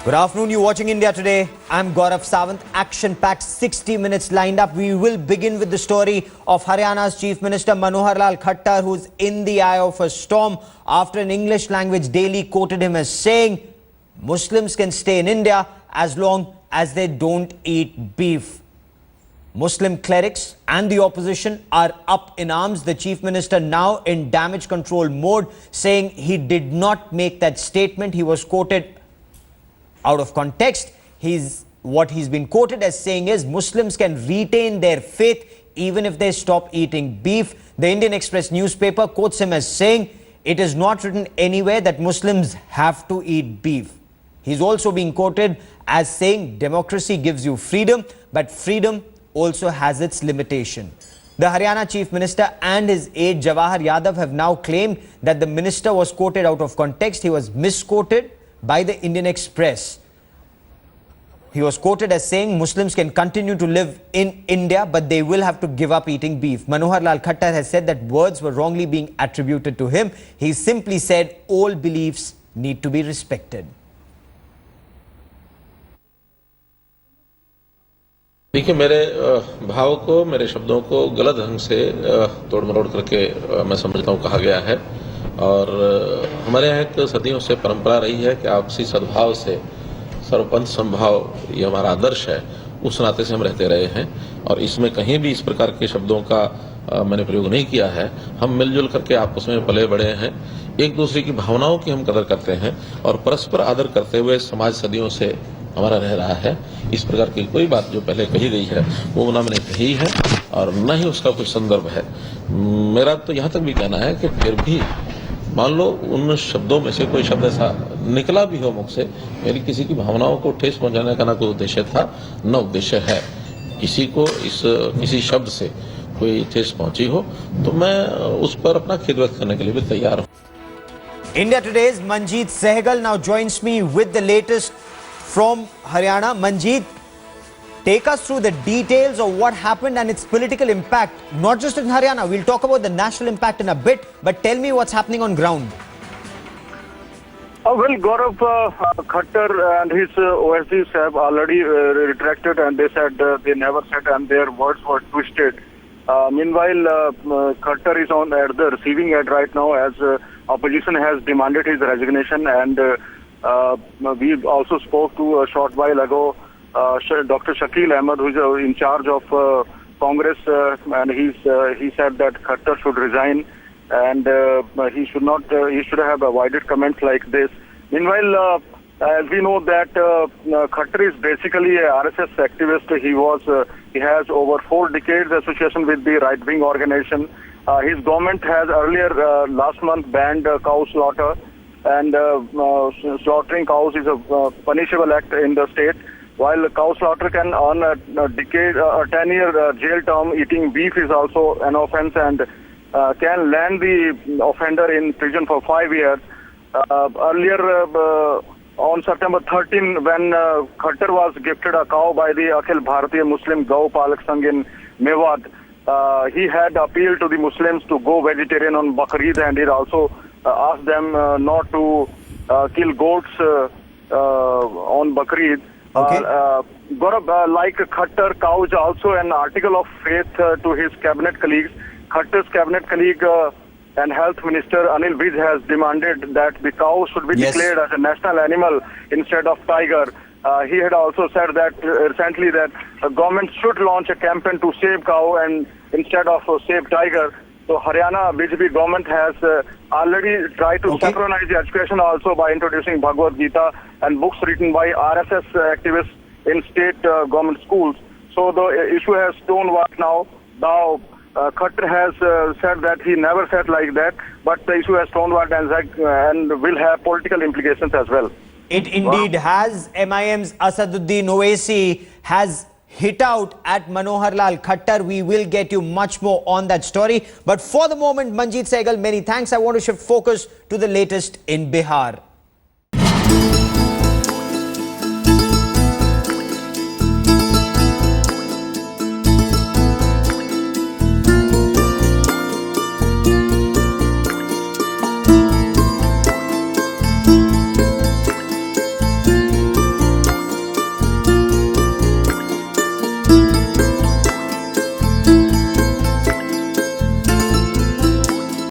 Good afternoon, you're watching India Today. I'm Gaurav Sawant. Action-packed 60 minutes lined up. We will begin with the story of Haryana's Chief Minister Manohar Lal Khattar, who's in the eye of a storm after an English language daily quoted him as saying, Muslims can stay in India as long as they don't eat beef. Muslim clerics and the opposition are up in arms. The Chief Minister now in damage control mode, saying he did not make that statement. He was quoted out of context. What he's been quoted as saying is Muslims can retain their faith even if they stop eating beef. The Indian Express newspaper quotes him as saying it is not written anywhere that Muslims have to eat beef. He's also being quoted as saying democracy gives you freedom, but freedom also has its limitation. The Haryana Chief Minister and his aide Jawahar Yadav have now claimed that the minister was quoted out of context. He was misquoted by the Indian Express. He was quoted as saying Muslims can continue to live in India, but they will have to give up eating beef. Manohar Lal Khattar has said that words were wrongly being attributed to him. He simply said all beliefs need to be respected. देखिए, मेरे भाव को, मेरे शब्दों को गलत ढंग से तोड़ मरोड़ करके मैं समझता हूँ कहा गया है। और हमारे यहाँ एक सदियों से परंपरा रही है कि आपसी सद्भाव से सर्वपंथ समभाव, ये हमारा आदर्श है। उस नाते से हम रहते रहे हैं और इसमें कहीं भी इस प्रकार के शब्दों का मैंने प्रयोग नहीं किया है। हम मिलजुल करके आपस में पले बड़े हैं, एक दूसरे की भावनाओं की हम कदर करते हैं और परस्पर आदर करते हुए समाज सदियों से हमारा रह रहा है। इस प्रकार की कोई बात जो पहले कही गई है वो ना मैंने कही है और न ही उसका कोई संदर्भ है। मेरा तो यहाँ तक भी कहना है कि फिर भी मान लो उन शब्दों में से कोई शब्द ऐसा निकला भी हो मुख से, मेरी किसी की भावनाओं को ठेस पहुंचाने का ना कोई उद्देश्य था न उद्देश्य है। किसी को किसी शब्द से कोई ठेस पहुंची हो तो मैं उस पर अपना खेद व्यक्त करने के लिए भी तैयार हूँ। India Today's Manjeet Sehgal now joins me with the latest from Haryana. Manjeet, take us through the details of what happened and its political impact, not just in Haryana. We'll talk about the national impact in a bit, but tell me what's happening on ground. Well, Gaurav, Khattar and his OSDs have already retracted, and they said they never said, and their words were twisted. Meanwhile, Khattar is at the receiving end right now, as opposition has demanded his resignation, and we also spoke to a short while ago Dr. Shakil Ahmed, who is in charge of Congress, and he said that Khattar should resign, and he should have avoided comments like this. Meanwhile, as we know that Khattar is basically a RSS activist. He has over 4 decades association with the right-wing organization. His government has earlier last month banned cow slaughter, and slaughtering cows is a punishable act in the state. While cow slaughter can earn a 10-year jail term, eating beef is also an offense and can land the offender in prison for 5 years. Earlier, on September 13, when Khattar was gifted a cow by the Akhil Bharatiya Muslim Gau Palak Sangh in Mewat, he had appealed to the Muslims to go vegetarian on Bakrid, and he also asked them not to kill goats on Bakrid. Okay. Gaurav, like Khattar, cow is also an article of faith to his cabinet colleagues. Khattar's cabinet colleague and health minister Anil Vij has demanded that the cow should be declared as a national animal instead of tiger. He had also said that recently that the government should launch a campaign to save cow and instead of save tiger. So Haryana BJP government has already tried to synchronize the education also by introducing Bhagavad Gita and books written by RSS activists in state government schools. So the issue has stonewalled now. Now Khattar has said that he never said like that, but the issue has stonewalled and will have political implications as well. It indeed has. MIM's Asaduddin Owaisi has hit out at Manohar Lal Khattar. We will get you much more on that story. But for the moment, Manjeet Sehgal, many thanks. I want to shift focus to the latest in Bihar.